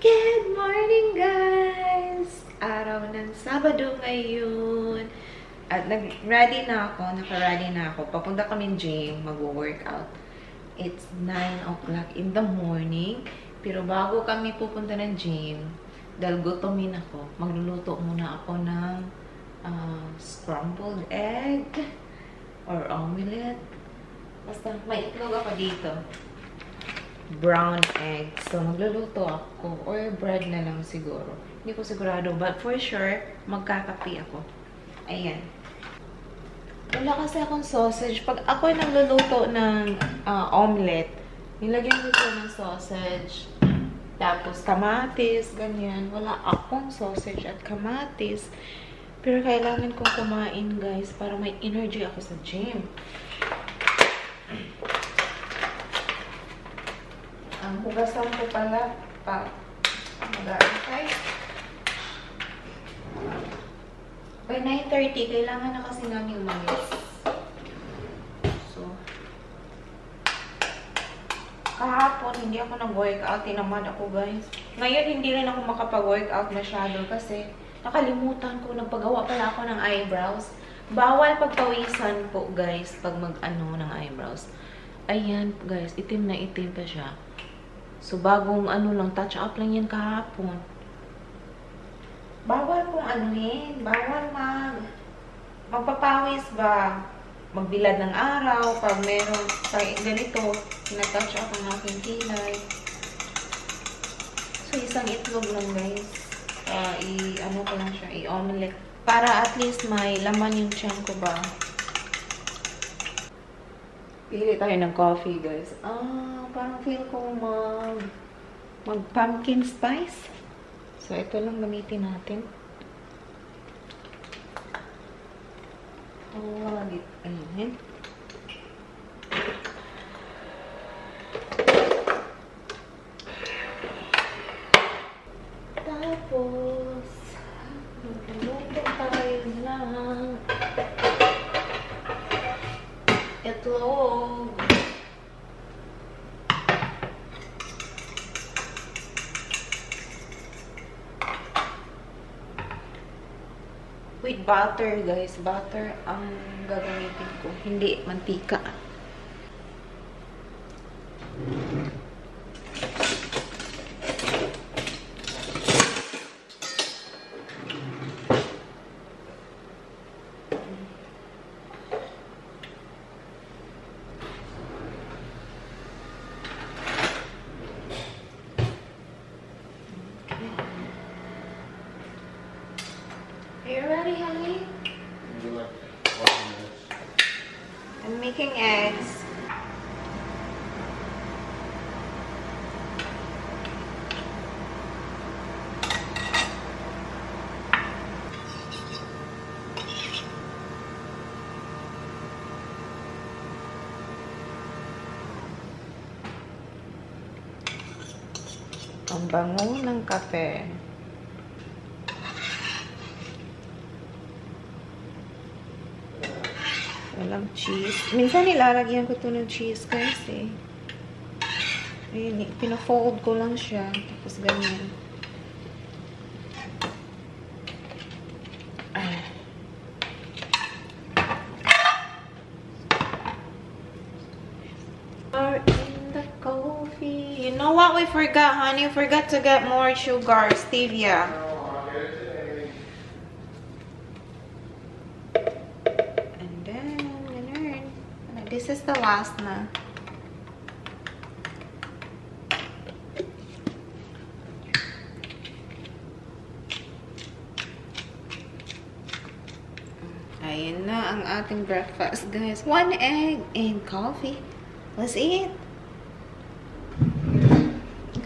Good morning, guys! Araw ng Sabado ngayon. At nag-ready na ako, naka-ready na ako. Papunta kami gym, mag-workout. It's 9 o'clock in the morning. Pero bago kami pupunta ng gym, dahil gutomin ako, magluluto muna ako ng scrambled egg or omelette. Basta may itlog ako dito. Brown egg. So, magluluto ako. Or bread na lang siguro. Hindi ko sigurado. But for sure, magkakape ako. Ayan. Wala kasi akong sausage. Pag ako nagluluto ng omelette, nilagyan ko ng sausage. Tapos, kamatis, ganyan. Wala akong sausage at kamatis. Pero kailangan kong kumain, guys, para may energy ako sa gym. Ang hugasan ko pala pa mag-aantay. By 9:30, kailangan na kasi namin umalis. So, kahapon, hindi ako nag-workout. Tinamad ako, guys. Ngayon, hindi rin ako makapag-workout masyado kasi nakalimutan ko. Nagpagawa pala ako ng eyebrows. Bawal pagpawisan po, guys, pag mag-ano ng eyebrows. Ayan, guys. Itim na itim pa siya. So, bagong ano lang, touch up lang yan kahapon. Bawal pong anuhin. Bawal magpapawis ba? Magbilad ng araw. Pag meron ganito, tinatouch up ang aking kilay. So, isang itlog lang, guys. Ano ko lang siya, i-omelette. Para at least may laman yung tiyan ko ba. Pili tayo ng coffee, guys. Parang feel ko mag-pumpkin spice. So, ito lang gamitin natin. Ayan. Tapos, magluto tayo lang. Itlog. With butter, guys. Butter ang gagamitin ko. Hindi mantika. Are you ready, honey? Like 40 minutes. I'm making eggs. Ang bango ng kape. Walang cheese. Minsan nilalagyan ko ito ng cheese, guys, eh. Ayun, pina-fold ko lang siya. Tapos ganyan. Are in the coffee. You know what we forgot, honey? We forgot to get more sugar, stevia. This is the last na. Ayan na ang ating breakfast, guys. 1 egg and coffee. Let's eat.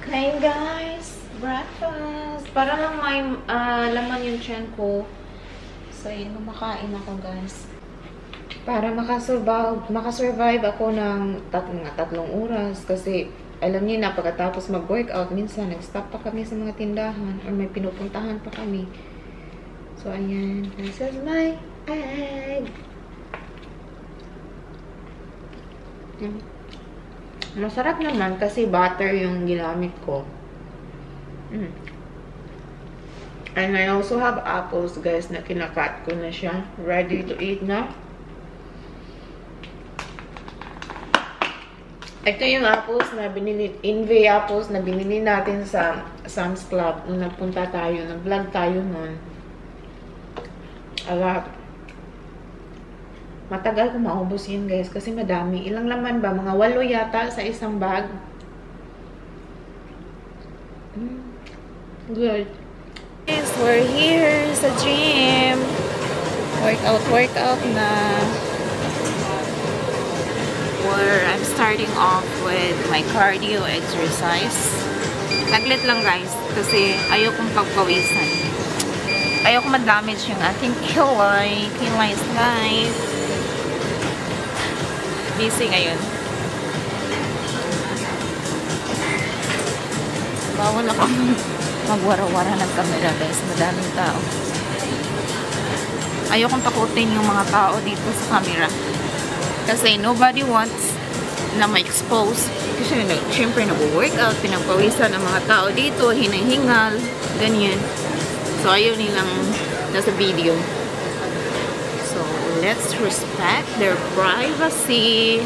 Okay, guys. Breakfast. Para lang may laman yung tiyan ko. So, yun, kumakain ako, guys. Para makasurvive ako ng mga 3 oras. Kasi, alam niyo na, pagkatapos mag-workout, minsan, nag-stop pa kami sa mga tindahan or may pinupuntahan pa kami. So, ayan. This is my egg. Masarap naman kasi butter yung ginamit ko. Mm. And I also have apples, guys, na kinakat ko na siya. Ready to eat na. Ito yung apples na binili, Inve apples na binili natin sa Sam's Club nung napunta tayo, nag-vlog tayo nun. Alap. Matagal ko maubos yun, guys, kasi madami. Ilang laman ba? Mga 8 yata sa isang bag. Good. Guys, we're here sa gym. Workout na. I'm starting off with my cardio exercise. Saglit lang, guys, kasi ayokong pagpawisan. Ayoko ma-damage yung ating kilay. Kilay is life. Busy ngayon. Bawal ako magwara-wara ng camera, guys. Madaming tao. Ayokong takutin yung mga tao dito sa camera. Kasi nobody wants na ma-expose. Kasi syempre nag-workout, pinagpawisan ng mga tao dito, hinahingal, ganyan. So ayaw nilang nasa video. So let's respect their privacy.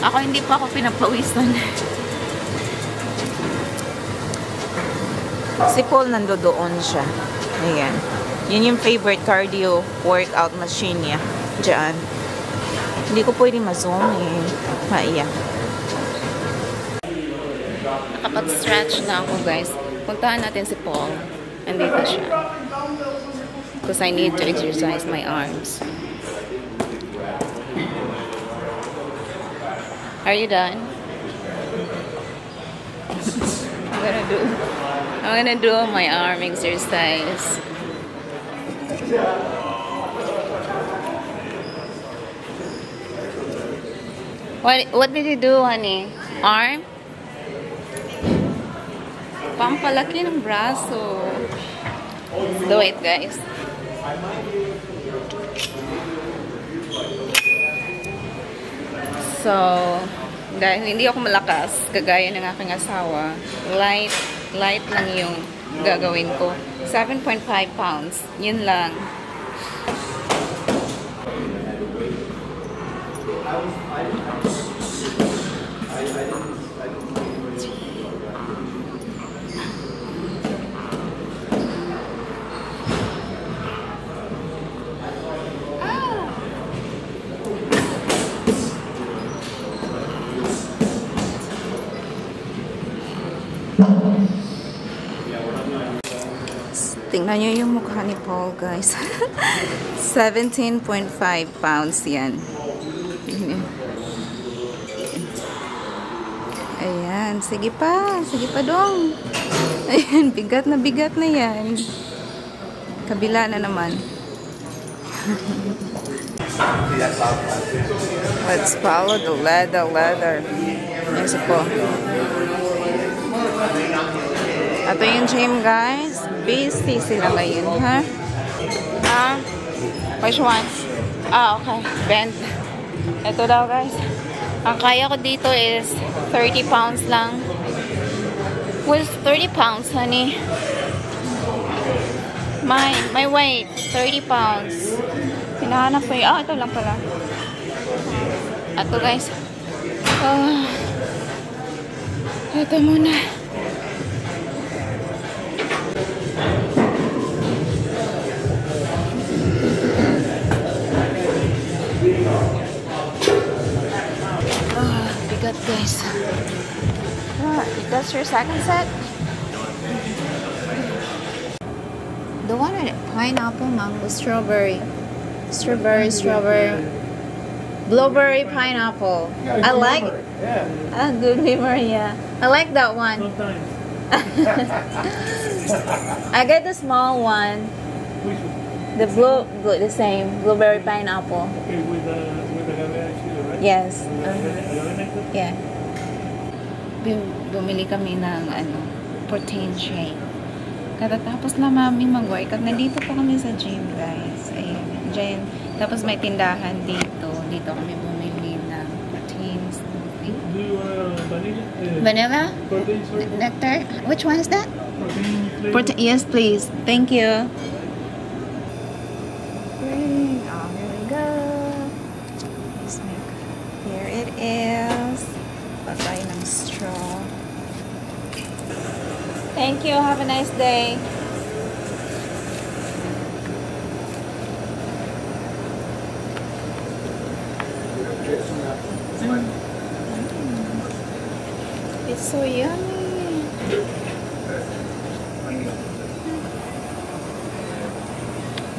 Ako hindi pa ako pinagpawisan. Si Paul nandoon siya. Ayan. Yun yung favorite cardio workout machine niya. Diyan. Hindi ko pwede ma-zoom eh. Maiyak. Nakapag-stretch na ako, guys. Puntahan natin si Paul. Andito siya. Because I need to exercise my arms. Are you done? I'm gonna do my arm exercise. What did you do, honey? Arm? Pampalaki ng braso. Let's do it, guys. So, dahil hindi ako malakas, kagaya ng aking asawa, light lang yung gagawin ko. 7.5 pounds. Yun lang. Tingnan nyo yung mukha ni Paul, guys. 17.5 pounds yan. Ayan. Sige pa. Sige pa dong. Ayan. Bigat na yan. Kabila na naman. Let's follow the ladder. Yes po. Ito yung gym, guys. Busy sila ngayon, ha? Which one? Okay. Bend. Ito daw, guys. Ang kaya ko dito is 30 pounds lang. What's 30 pounds, honey? My weight, 30 pounds. Pinahanap ko yun. Ito lang pala. Ito, guys. Ito muna. Bigat, guys. That's your second set? The one with pineapple, mango, strawberry. Strawberry. Blueberry, pineapple. I like it. Yeah. Good memory, yeah. I like that one. I get the small one. Which one? The same. Blueberry, pineapple. Okay, with the sugar, right? Yes. Yeah. Yeah. Bumili kami ng protein shake. Katatapos na mami mag-workout. Nandito pa kami sa gym, guys. Ayan. Dyan. Tapos may tindahan dito. Dito kami bumili ng protein smoothie. do vanilla? Vanilla? Protein, sorry. Nectar? Which one is that? Protein flavor. Yes, please. Thank you. Here we go. Here it is. Lagay ng straw. Thank you. Have a nice day. It's so yummy.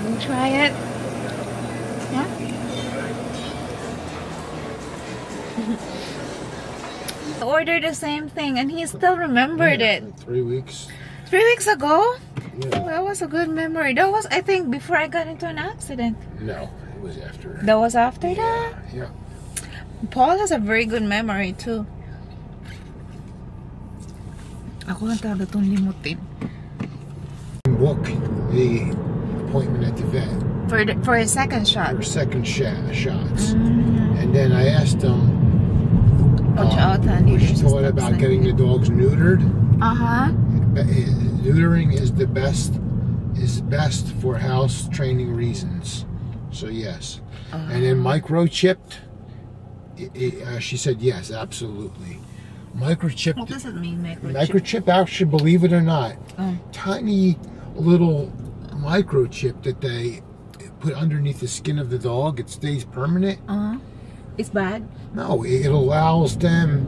We'll try it. Yeah. I ordered the same thing and he still remembered it. 3 weeks. 3 weeks ago? Yeah. Oh, that was a good memory. That was, I think, before I got into an accident. No, it was after. That was after that? Yeah. Paul has a very good memory too. Ako lang talaga itong limutin. Book the appointment at the vet For a second shot. for second shots. And then I asked him Watch out, what honey. she thought about getting the dogs neutered. Uh-huh. Neutering is best for house training reasons. So yes. And then microchipped. She said yes, absolutely. Microchipped. What does it mean, microchip? Microchip, actually, believe it or not, Oh. tiny little microchip that they put underneath the skin of the dog. It stays permanent. Uh-huh. It's bad? No, it allows them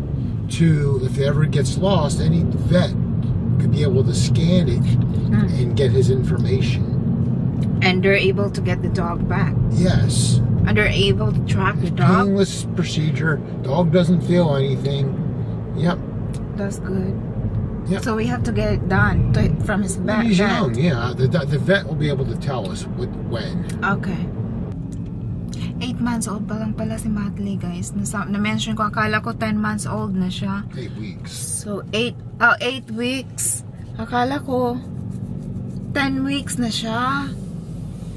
to, if it ever gets lost, any vet could be able to scan it and get his information. And they're able to get the dog back. Yes. And they're able to track the dog. Painless procedure. Dog doesn't feel anything. Yep. That's good. Yep. So we have to get it done from his back. He's young, yeah. The vet will be able to tell us when. Okay. 8 months old pa lang pala si Matley, guys. Na-mention ko, akala ko 10 months old na siya. 8 weeks. So, 8 weeks. Akala ko 10 weeks na siya.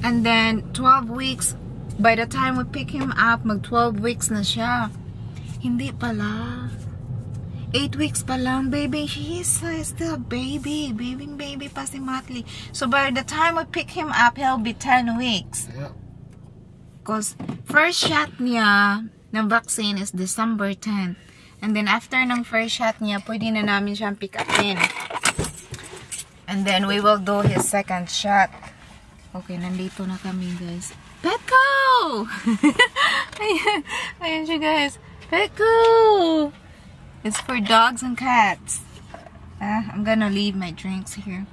And then, 12 weeks. By the time we pick him up, mag 12 weeks na siya. Hindi pala. 8 weeks pa lang, baby. He is still a baby. Baby pa si Matley. So, by the time we pick him up, he'll be 10 weeks. Yeah. Because first shot niya ng vaccine is December 10th. And then after ng first shot niya, pwede na namin siyang pick upin. And then we will do his second shot. Okay, nandito na kami, guys. Petco! Ayan siya, guys. Petco! It's for dogs and cats. I'm gonna leave my drinks here.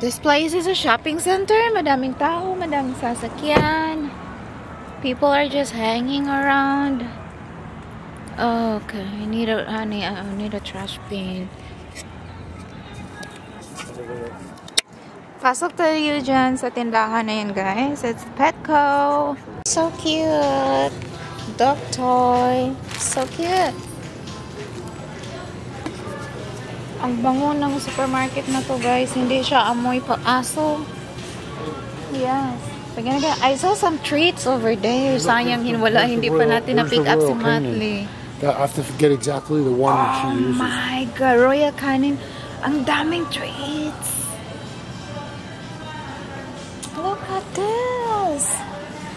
This place is a shopping center. Madaming tao, madaming sasakyan. People are just hanging around. Oh, okay, I need a trash bin. Pasok tayo dyan sa tindahan na yan, guys. It's Petco. So cute. Dog toy. So cute. Ang bango ng supermarket na to, guys. Hindi siya amoy aso. Yes. I saw some treats over there. Sayang hindi pa natin na-pick up si Matley. I have to forget exactly the one she uses. Oh my God. Royal Canin. Ang daming treats. Look at this.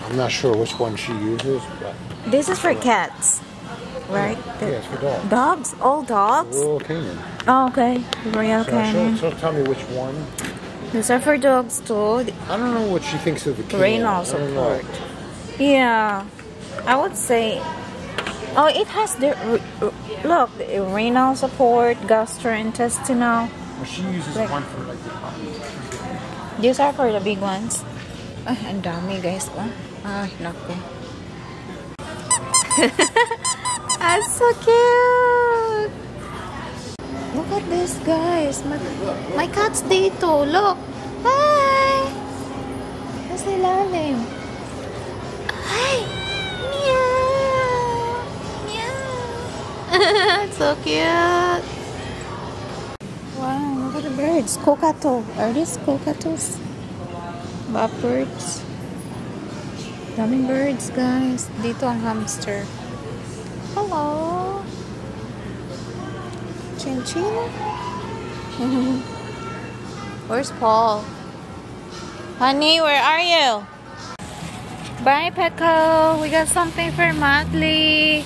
I'm not sure which one she uses, but... This is for cats. Right? Yeah, it's for dogs. Dogs? All dogs? Royal Canin. Oh, okay. Royal Canin. So tell me which one. These are for dogs too. I don't know what she thinks of the Canin. Renal support. Yeah. I would say... Oh, it has the... Look, the renal support, gastrointestinal. Well, she uses one for like the puppies. These are for the big ones. Ay, ang dami, guys. Oh. Ay, naku. That's so cute. Look at this, guys. My cat's dito. Look. Hi. Nasa ilalim. Hi. Meow. Meow. So cute. Wow, look at the birds. Cockatoo. Are these cockatoos? Lovebirds. Daming birds, guys. Dito ang hamster. Hello. Chin Chin. Where's Paul? Honey, where are you? Bye, Peko. We got something for Matley.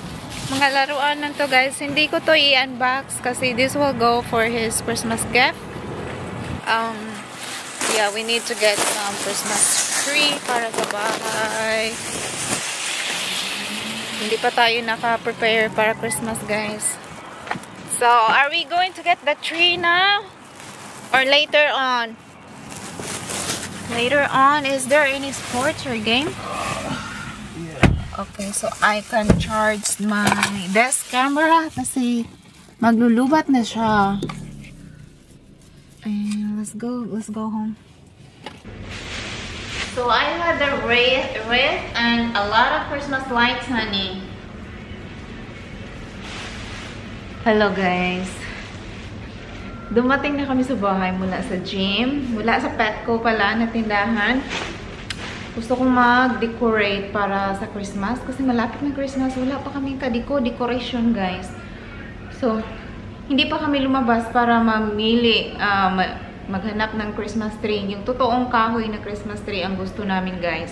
Mga laruan lang to, guys. Hindi ko to i-unbox kasi this will go for his Christmas gift. Yeah, we need to get some Christmas tree para sa bahay. Hindi pa tayo naka-prepare para Christmas, guys. So, are we going to get the tree now? Or later on? Later on, is there any sports or game? Okay, so I can charge my desk camera kasi maglulubat na siya. And let's go home. So I had the wreath and a lot of Christmas lights, honey. Hello, guys. Dumating na kami sa bahay mula sa gym, mula sa Petco pala na tindahan. Gusto kong mag-decorate para sa Christmas kasi malapit na Christmas. Wala pa kaming decoration, guys. So, hindi pa kami lumabas para mamili, maghanap ng Christmas tree. Yung totoong kahoy na Christmas tree ang gusto namin, guys.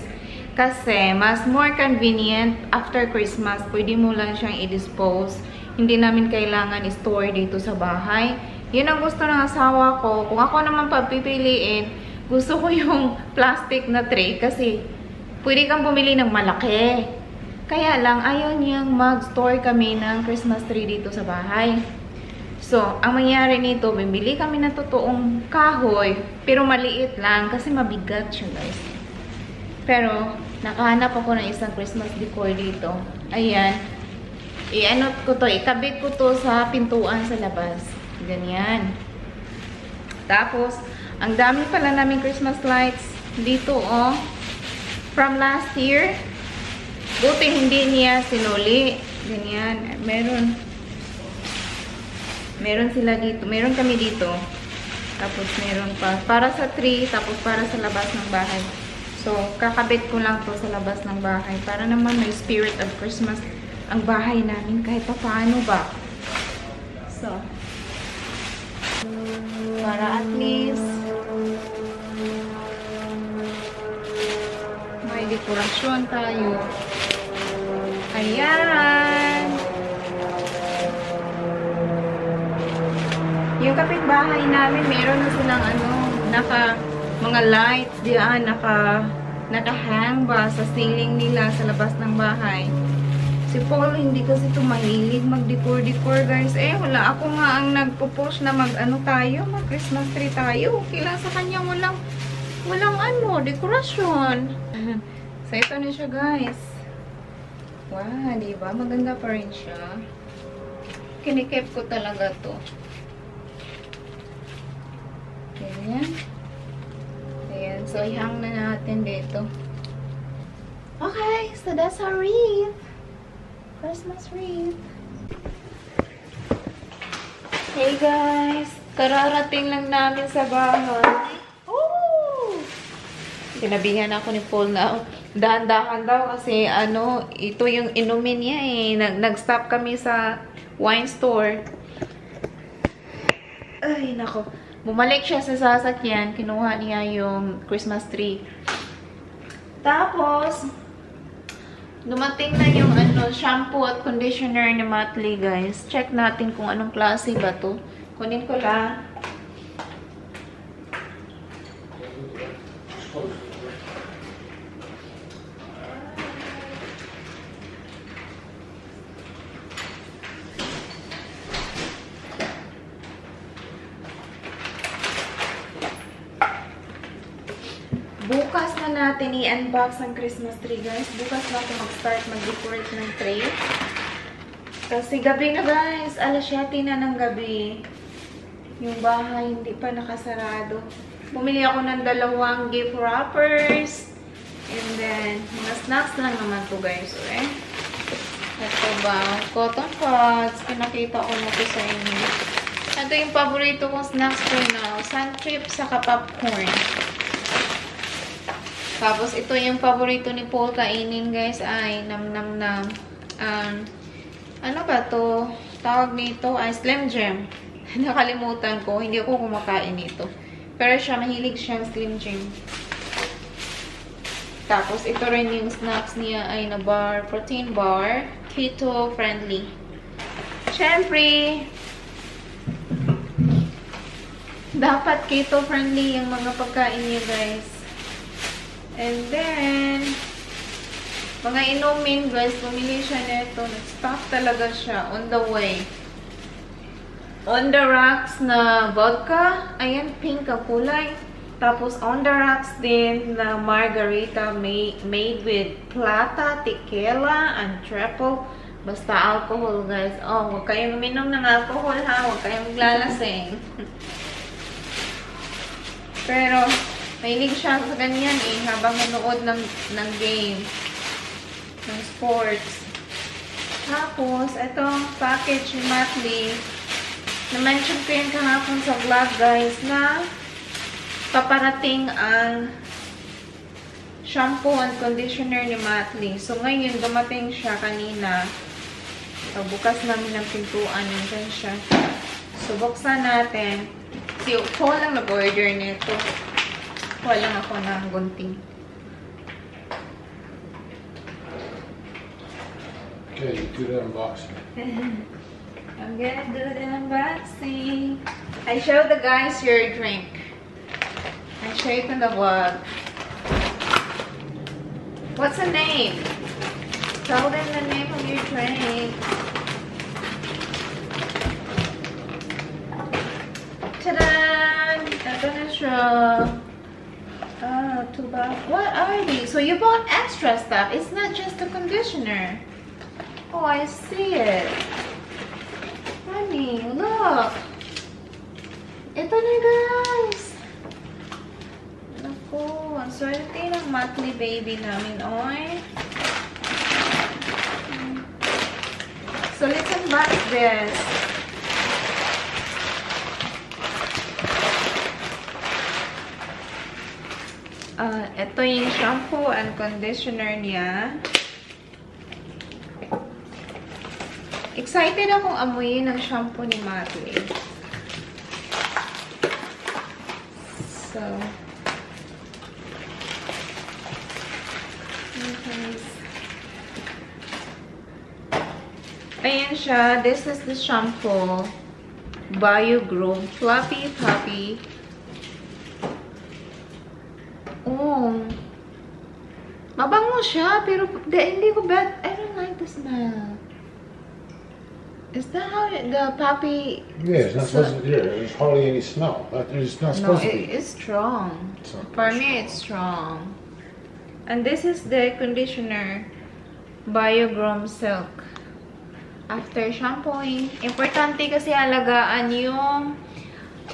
Kasi, mas more convenient after Christmas. Pwede mo lang siyang i-dispose. Hindi namin kailangan i-store dito sa bahay. Yun ang gusto ng asawa ko. Kung ako naman pagpipiliin, gusto ko yung plastic na tray kasi pwede kang bumili ng malaki. Kaya lang, ayaw niyang mag-store kami ng Christmas tree dito sa bahay. So, ang mangyari nito, bibili kami ng totoong kahoy, pero maliit lang kasi mabigat siya, guys. Pero, nakahanap ako ng isang Christmas decor dito. Ayan. I-ano ko to, ikabit ko to sa pintuan sa labas. Ganyan. Tapos, ang dami pala namin Christmas lights dito, oh. From last year. Buti hindi niya sinuli. Ganyan. Meron sila dito. Meron kami dito. Tapos meron pa. Para sa tree, tapos para sa labas ng bahay. So, kakabit ko lang to sa labas ng bahay. Para naman may spirit of Christmas ang bahay namin kahit pa paano ba. So, para at least may dekorasyon tayo. Ayan. Yung kapitbahay namin, meron na silang mga lights diyan, naka-hang ba sa ceiling nila sa labas ng bahay. Si Paul, hindi kasi ito mahilig mag-decor, guys. Wala ako nga ang nagpo-push na mag-Christmas tree tayo. Okay lang sa kanya, walang dekorasyon. So, ito na siya, guys. Wow, diba? Maganda pa rin siya. Kinikip ko talaga to. Ganyan. Ayan. So, ihang na natin dito. Okay, so that's our wreath. Christmas wreath. Hey guys, kararating lang namin sa bahay. Oh! Sinabihan ako ni Paul na dahan-dahan daw kasi ito yung inumin niya eh. Nag-stop kami sa wine store. Ay, nako. Bumalik siya sa sasakyan, kinuha niya yung Christmas tree. Tapos, dumating na yung shampoo at conditioner ni Matley, guys. Check natin kung anong klase ba to. Kunin ko lang. Bukas na natin i-unbox ang Christmas tree, guys. Bukas na ako mag-start mag-decorate ng tray. Kasi gabi na, guys. Alas 7 na ng gabi. Yung bahay hindi pa nakasarado. Bumili ako ng 2 gift wrappers. And then, mga snacks lang naman to, guys. Okay? Ito ba? Cotton pods. Pinakita ko na to sa inyo. Ito yung paborito kong snacks ko now. Sun chips saka popcorn. Tapos, ito yung paborito ni Paul kainin, guys, ay nam-nam-nam. Ano ba to? Tawag nito ay Slim Jim. Nakalimutan ko. Hindi ako kumakain nito. Pero siya, mahilig siyang Slim Jim. Tapos, ito rin yung snacks niya ay na bar, protein bar. Keto friendly. Siyempre, dapat keto friendly yung mga pagkain niya, guys. And then, mga inumin, guys, bumili siya nito. Nag-stock talaga siya on the way. On the rocks na vodka. Ayan, pink ang kulay. Tapos, on the rocks din na margarita made with plata, tequila, and triple. Basta alcohol, guys. Oh, huwag kayong uminom ng alcohol, ha? Huwag kayong maglalasing. Pero, mahilig siya sa ganyan, eh. Habang nanood ng game. Ng sports. Tapos, itong package ni Matli. Na-mention ko yun kahapon sa vlog, guys, na paparating ang shampoo and conditioner ni Matli. So, ngayon, dumating siya kanina. So, bukas namin ang pintuan. Nandiyan siya. So, buksan natin. Si Upo lang nag-order nito. Kuha lang ako ng gunting. Okay, you do the unboxing. I'm gonna do the unboxing. I showed the guys your drink. I show it in the vlog. What's the name? Tell them the name of your drink. Ta-da! Ito na siya. Ah, tuba. What are these? So you bought extra stuff. It's not just the conditioner. Oh, I see it. Honey, look. Ito na, guys. Naku, ang swerte ng Matli baby namin, oy. So, let's unbox this. Ito yung shampoo and conditioner niya. Excited akong amuyin ang shampoo ni Matli. So, ayan siya. This is the shampoo. Biogroom Fluffy Puppy. Oh. Mabango siya, pero hindi ko bet. I don't like the smell. Is that how the puppy... Yeah, it's not supposed to be. There's hardly any smell. It's not supposed to be. It's strong. It's not For me, it's strong. And this is the conditioner. Biogroom Silk. After shampooing, importante kasi alagaan yung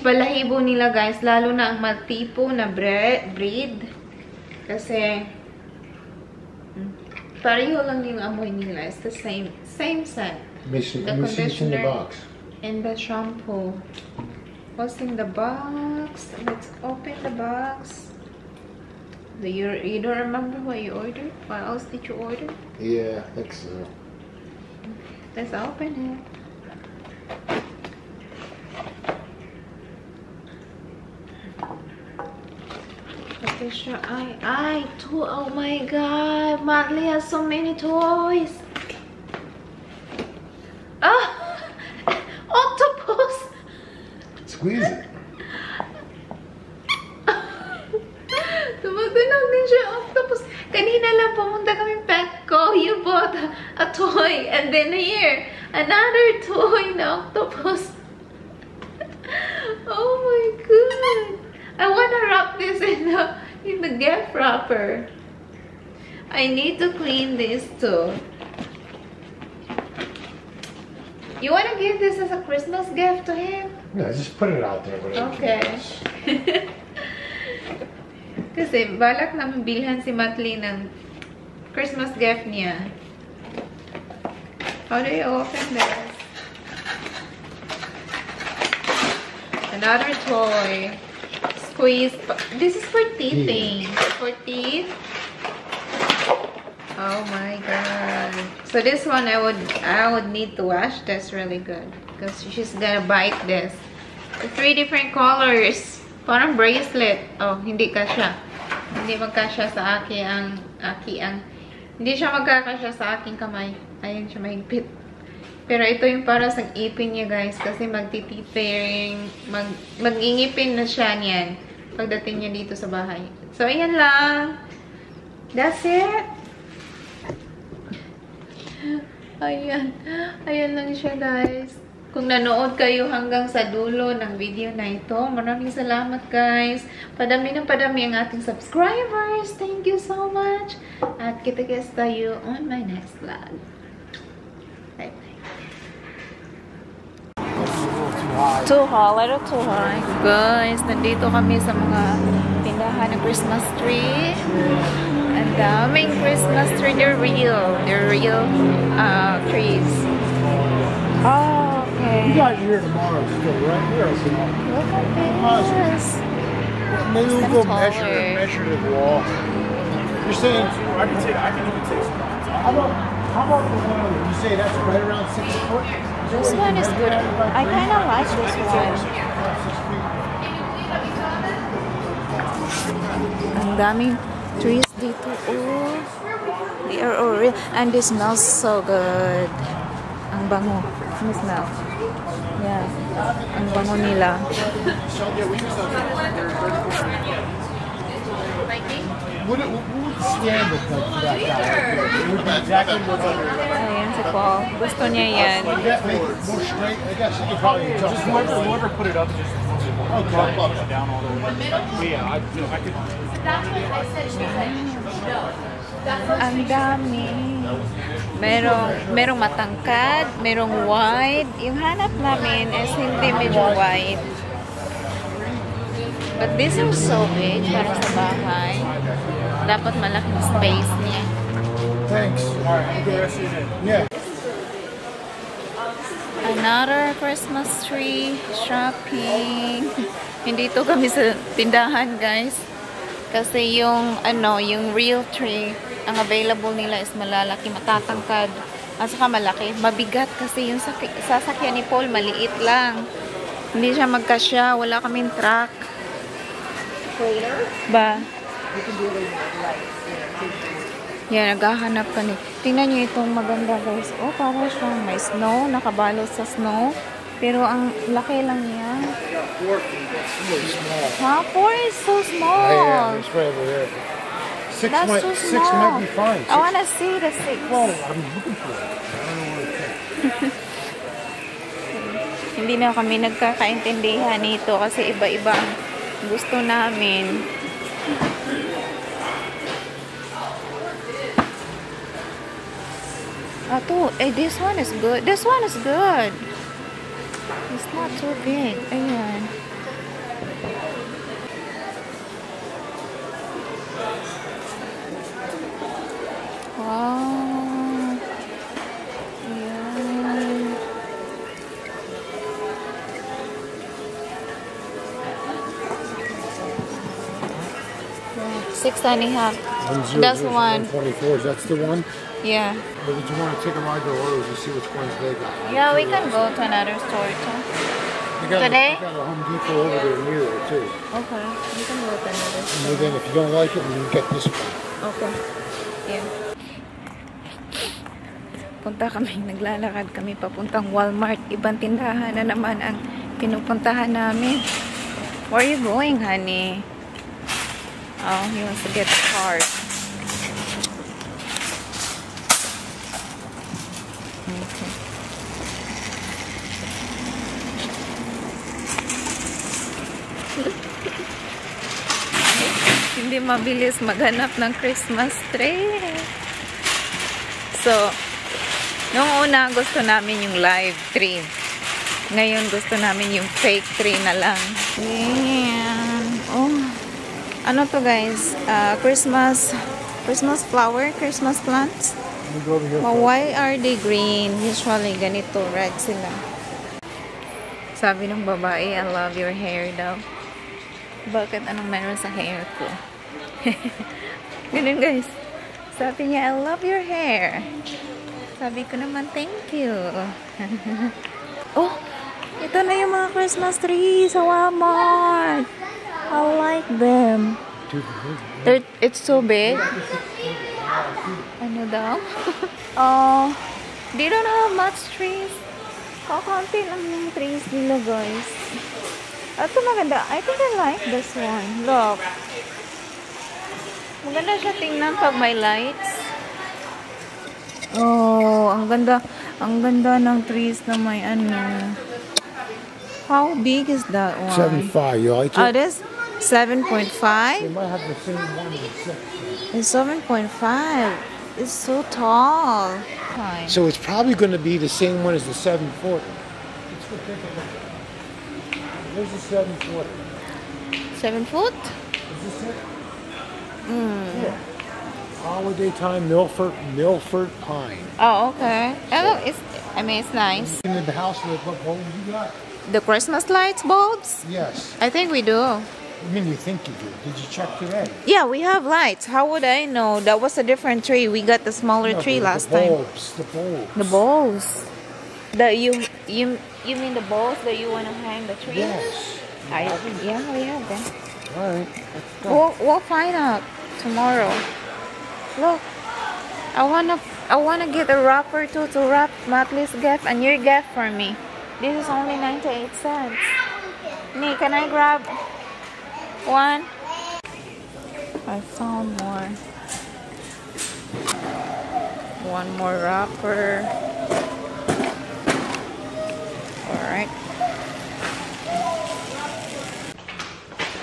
balahibo nila, guys. Lalo na ang maltipo na breed. Kasi pareho lang yung amoy nila. It's the same scent. Let me see what's in the box. And the shampoo. What's in the box? Let's open the box. You don't remember what you ordered? What else did you order? Yeah, I think so. Let's open it. Okay, sure. Oh my god, Matli has so many toys. Ah! Octopus! Squeeze it. Tumatunog din siya, octopus. Kanina lang pumunta kami Petco. You bought a toy. And then here, another toy na octopus. Oh my god. I wanna wrap this in the gift wrapper. I need to clean this too. You wanna give this as a Christmas gift to him? Yeah, just put it out there. Okay. Kasi balak namin bilhan si Matli ng Christmas gift niya. How do you open this? Another toy. Squeeze. This is for teething. For teeth. Oh my god. So this one I would need to wash. That's really good because she's gonna bite this. 3 different colors. Parang bracelet. Oh, hindi kasya. Hindi magkasya sa hindi siya magkakasya sa aking kamay. Ayun siya, mahigpit. Pero ito yung para sa ipin niya, guys. Kasi magtititering, mag-ingipin na siya niyan pagdating niya dito sa bahay. So, ayan lang. That's it. Ayan. Ayan lang siya, guys. Kung nanood kayo hanggang sa dulo ng video na ito, maraming salamat, guys. Padami ng padami ang ating subscribers. Thank you so much. At kita-kits tayo on my next vlog. Bye-bye. Too high, little too high. Guys, nandito kami sa mga tindahan ng Christmas tree. Ang daming Christmas tree. They're real trees. Oh, okay. You got here tomorrow still, right? We're open all. Look at this. Maybe we'll go measure the wall. You're saying I can even take some. how about the one you say that's right around 6 foot? This one is good. I kind of like this one. Ang daming trees dito. Oh, they are all real. And it smells so good. Ang bango. Ang smell. Yeah. Ang bango nila. What would the stand look like for that guy? It would be exactly what's under there. Ayan si Paul. Gusto niya yan. Make it more straight. I guess you could probably tell. Just whoever put it up, just down all the way. Yeah, I could. Ang dami. Merong matangkad, merong wide. Yung hanap namin is hindi medyo wide. But these are so big para sa bahay. Dapat malaking space niya. Thanks. All right, the rest of your day. Yeah. Another Christmas tree shopping. Nandito kami sa tindahan, guys. Kasi yung real tree, ang available nila is malalaki, matatangkad. At saka malaki. Mabigat kasi yung sasakyan ni Paul, maliit lang. Hindi siya magkasya. Wala kaming truck. Ba? Yan, naghahanap ka ni. Tingnan nyo itong maganda, guys. Oh, para siyang may snow. Nakabalot sa snow. Pero ang laki lang niya. Huh? 4 is so small. Yeah, it's right over there. 6 That's too small. 6 might be fine. I wanna see the 6. Well, I'm looking for it. I don't know what it is. Hindi na kami nagkakaintindihan nito kasi iba-iba ang gusto namin. This one is good. This one is good. It's not too big. Ayan. Wow. Ayan. 6.5. That's one. 124. That's the one. Yeah. But did you want to take them out to orders and see which ones they got? Yeah, we can go to another store too. They got a Home Depot over there near there too. Okay, we can go to another store. And then if you don't like it, you can get this one. Okay. Yeah. Punta kami, naglalakad kami papuntang Walmart. Ibang tindahan na naman ang pinupuntahan namin. Where are you going, honey? Oh, he wants to get a card. Okay. Hindi mabilis maghanap ng Christmas tree. So, nung una gusto namin yung live tree. Ngayon gusto namin yung fake tree na lang. Ayan. Oh. Ano to, guys? Christmas flower, Christmas plants. Well, why are they green? Usually ganito, red sila. Sabi ng babae, I love your hair daw. Bakit anong meron sa hair ko? Ganun, guys. Sabi niya, I love your hair. Sabi ko naman, thank you. Oh, ito na yung mga Christmas trees sa Walmart. I like them. It's so big. Ano daw? Oh, they don't have much trees. Kakunti lang yung trees nila, guys. Ito maganda. I think I like this one. Look. Maganda siya tingnan pag may lights. Oh, ang ganda. Ang ganda ng trees na may ano. How big is that one? 75. You like it? Oh, this 7.5? They might have the same one in 6. It's 7.5. It's so tall. Fine. So it's probably going to be the same one as the 740. Let's go take a look. There's the 740. 7 foot? Is this it? Yeah. Holiday time, Milford Pine. Oh, okay. Oh, it's nice. In the house, what bulbs you got? The Christmas lights bulbs? Yes. I think we do. I mean, you think you do. Did you check today? Yeah, we have lights. How would I know? That was a different tree. We got the smaller tree last time. The bulbs. The bowls. You mean the bowls that you want to hang the tree? Yes. Yeah, we have them. All right. Let's go. We'll find out tomorrow. Look, I wanna get a wrapper too to wrap Matley's gift and your gift for me. This is only 98 cents. Nee, can I grab one? I found more. One more wrapper. Alright.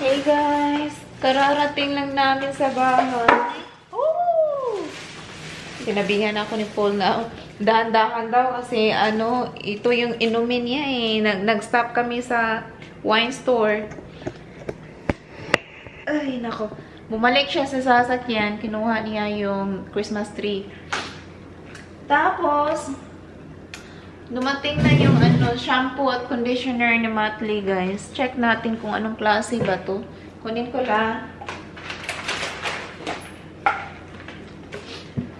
Hey guys! Kararating lang namin sa bahay. Oh! Sinabihan ako ni Paul na dahan-dahan daw kasi ito yung inumin niya eh. Nag-stop kami sa wine store. Ay, nako. Bumalik siya sa sasakyan. Kinuha niya yung Christmas tree. Tapos, dumating na yung shampoo at conditioner ni Matley, guys. Check natin kung anong klase ba to. Kunin ko lang.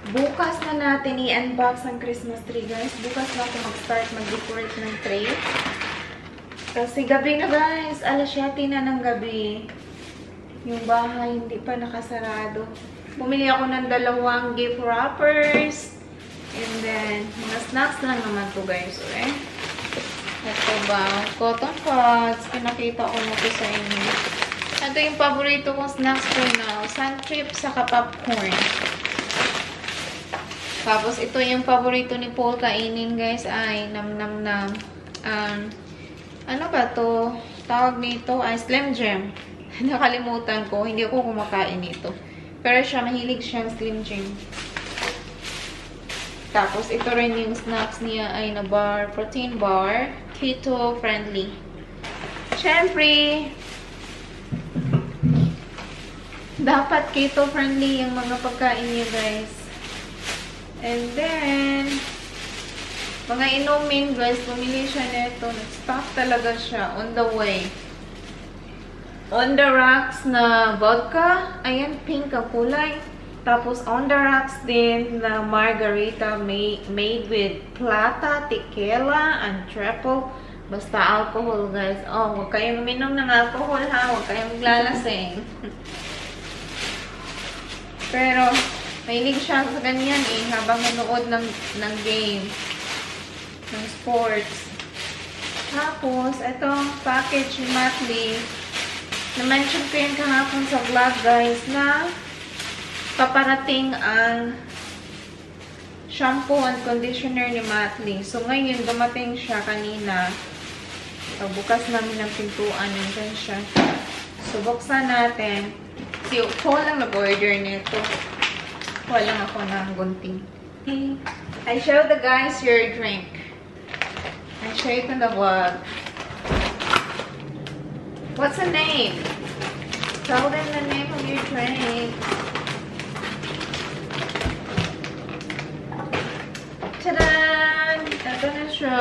Bukas na natin i-unbox ang Christmas tree, guys. Bukas na ako mag-start mag-decorate ng tray. Kasi gabi na, guys. Alas 7 na ng gabi. Yung bahay hindi pa nakasarado. Bumili ako ng 2 gift wrappers. And then, mga snacks lang naman to, guys. Okay? Ito ba? Cotton pods. Pinakita ko na to sa inyo. Ito yung paborito kong snacks ko now. Sun chips saka popcorn. Tapos, ito yung paborito ni Paul kainin, guys. Ay, nam-nam-nam. Ano ba to? Tawag nito ay Slim Jim. Nakalimutan ko. Hindi ako kumakain nito. Pero siya, mahilig siyang Slim Jim. Tapos, ito rin yung snacks niya ay na bar, protein bar, keto friendly. Siyempre, dapat keto friendly yung mga pagkain niya, guys. And then, mga inumin, guys, bumili siya nito. Nag-stock talaga siya on the way. On the rocks na vodka. Ayan, pink ang kulay. Tapos, on the rocks din na margarita made with plata, tequila, and triple. Basta alcohol, guys. Oh, huwag kayong uminom ng alcohol, ha? Huwag kayong maglalasing. Pero, mahilig siya sa ganyan eh, habang nanood ng game. Ng sports. Tapos, itong package ni Matley. Na-mention ko yun kahapon sa vlog, guys, na paparating ang shampoo and conditioner ni Matley. So, ngayon, dumating siya kanina. So, bukas namin ang pintuan. Nandiyan siya. So, buksan natin. Si Paul lang nag-order nito. Walang ako ng gunting. I show the guys your drink. I show it in the vlog. What's the name? Tell them the name of your drink. Ta-da! Ito na siya.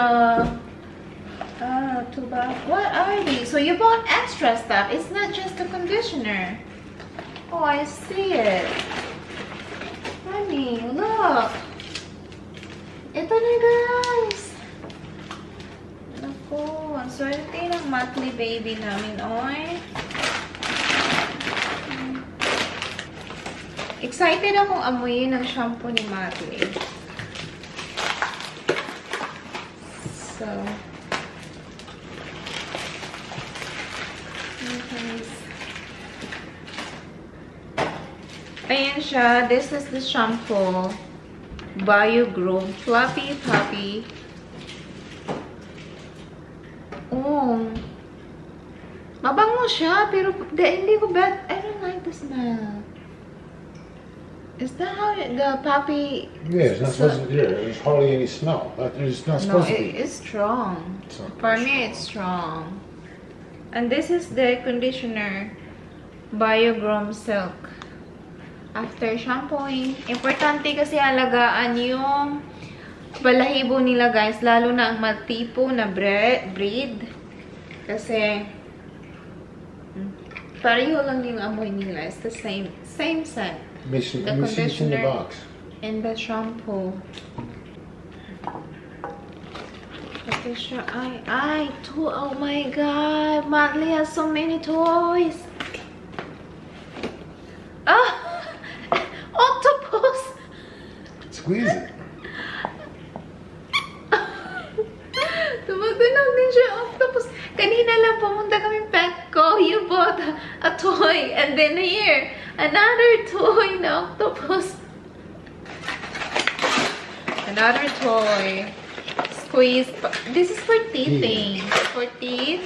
What are these? So you bought extra stuff. It's not just a conditioner. Oh, I see it. Honey, look. Ito na, guys. Naku, ang swerte ng monthly baby namin, oy. Excited akong amuyin ang shampoo ni Matli. So, okay. Ayan siya. This is the shampoo. Bio-Groom Fluffy Puppy. Oh. Mabango siya, pero hindi ko I don't like the smell. Is that how the puppy... Yeah, it's not supposed to be. There's hardly any smell. It's not supposed to be. It's strong. For me, it's strong. And this is the conditioner. Bio-Groom Silk. After shampooing, importante kasi alagaan yung balahibo nila, guys. Lalo na ang matipo na breed. Kasi pareho lang yung amoy nila. It's the same scent. The conditioner and the shampoo. Oh my god, Matli has so many toys. Ah, octopus. Squeeze it. Tumutunog din siya, octopus. Kanina lang pumunta kami Petco. You bought a toy and then here, another toy na octopus. Another toy. Squeeze. This is for teething. For teeth.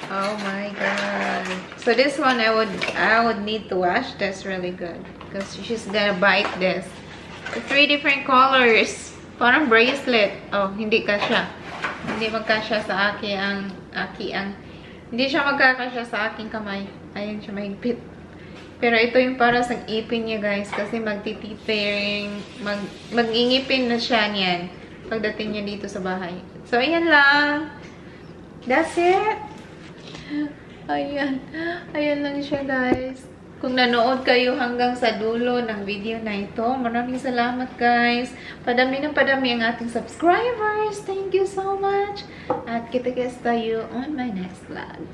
Oh my god. So this one I would need to wash this really good because she's gonna bite this. The 3 different colors. Parang bracelet. Oh, hindi kasya. Hindi magkasya sa akin hindi siya magkakasya sa aking kamay. Ayun siya, mahigpit. Pero ito yung para sa ipin niya, guys. Kasi magtititering, mag-ingipin na siya niyan pagdating niya dito sa bahay. So, ayan lang. That's it. Ayan. Ayan lang siya, guys. Kung nanood kayo hanggang sa dulo ng video na ito, maraming salamat, guys. Padami ng padami ang ating subscribers. Thank you so much. At kita-kits tayo on my next vlog.